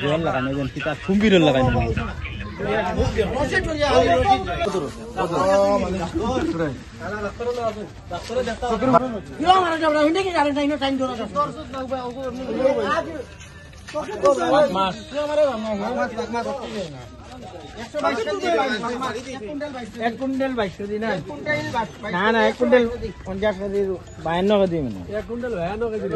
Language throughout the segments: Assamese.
জল লাগানো যেন কিতা কুম্ভীর লাগানো এক কুইন্টাল 22 দিন না না 1 কুইন্টাল 50 কেজি 52 কেজি মানে 1 কুইন্টাল 52 কেজি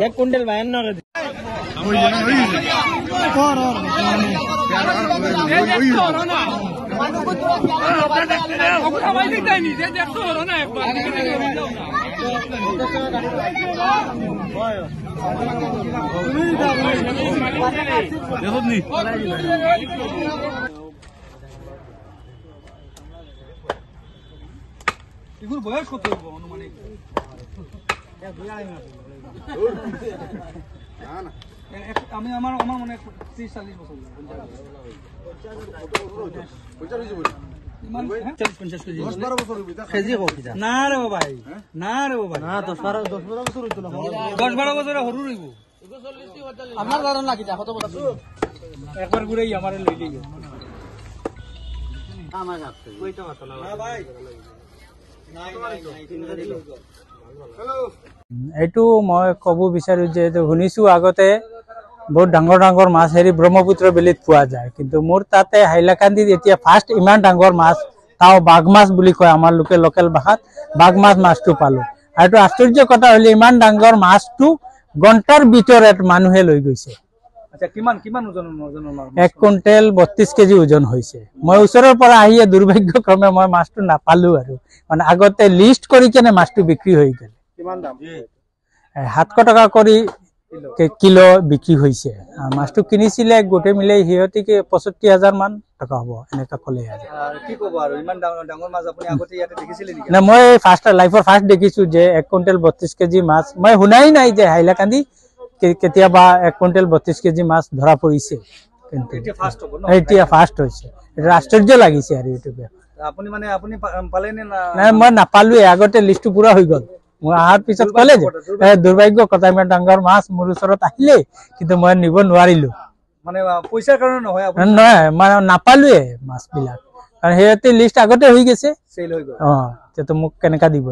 এগুলো বয়স কত অনুমানিক আমি আমার আমার মনে 30-40 বছর না রে ভাই না রে ভাই না 10-12 বছর হইতো না 10-12 বছর হরু রইব আপনার ধারণা না কিটা কত বছর একবার ঘুরেই আমারে লই লইও আমার আছে কইতো মাত্র না ভাই এইটো মই কব বিচাৰো যে শুনিছো আগতে বহুত ডাঙৰ ডাঙৰ মাছ হেৰি ব্ৰহ্মপুত্ৰ বেলিত পোৱা যায় কিন্তু মোৰ তাতে হাইলাকান্দিত এতিয়া ফাৰ্ষ্ট ইমান ডাঙৰ মাছ তাও বাঘ মাছ বুলি কয় আমাৰ লোকেল ভাষাত বাঘ মাছটো পালো আৰু আশ্চৰ্য কথা হলে ইমান ডাঙৰ মাছটো ঘণ্টাৰ ভিতৰত মানুহে লৈ গৈছে আচ্ছা কিমান ওজনৰ মাছ 1 কুইন্টাল 32 কেজি ওজন হৈছে মই ওচৰৰ পৰা আহিয়ে দুৰ্ভাগ্যক্ৰমে মই মাছটো নাপালো আৰু মানে আগতে লিষ্ট কৰি কেনে মাছটো বিক্ৰী হৈ গ'ল কিমান দাম 700 টকা কৰি কিলো বিক্ৰী হৈছে মাছটো কিনিছিলে গোটে মিলে হিয়তিকে 65000 মান টকা হ'ব এনেকা কলে কি কব আৰু ইমান ডাঙৰ মাছ আপুনি আগতে ইয়াতে দেখিছিলে নেকি না মই লাইফৰ ফাৰ্ষ্ট দেখিছো যে 1 কুইন্টাল 32 কেজি মাছ মই শুনাই নাই যে হাইলাকান্দি কেতিয়াবা 1 কুইন্টাল 32 কেজি মাছ ধৰা পৰিছে কিন্তু এতিয়া ফাৰ্ষ্ট হৈছে এটা আশ্চৰ্য লাগিছে আৰু ইউটিউবে আপুনি মানে আপুনি পালে নে না নাই মই নাপালোৱে আগতে লিষ্টটো পুৰা হৈ গ'ল মই আহাৰ পিছত কলে যে দুৰ্ভাগ্য কথা ইমান ডাঙৰ মাছ মোৰ ওচৰত আহিলে কিন্তু মই নিব নোৱাৰিলো মানে পইচাৰ কাৰণে নহয় আপুনি নহয় মই নাপালোৱে মাছ বিলাক কাৰণ হেতে লিষ্ট আগতে হৈ গৈছে চেল হৈ গ'ল তেতিয়া মোক কেনেকা দিব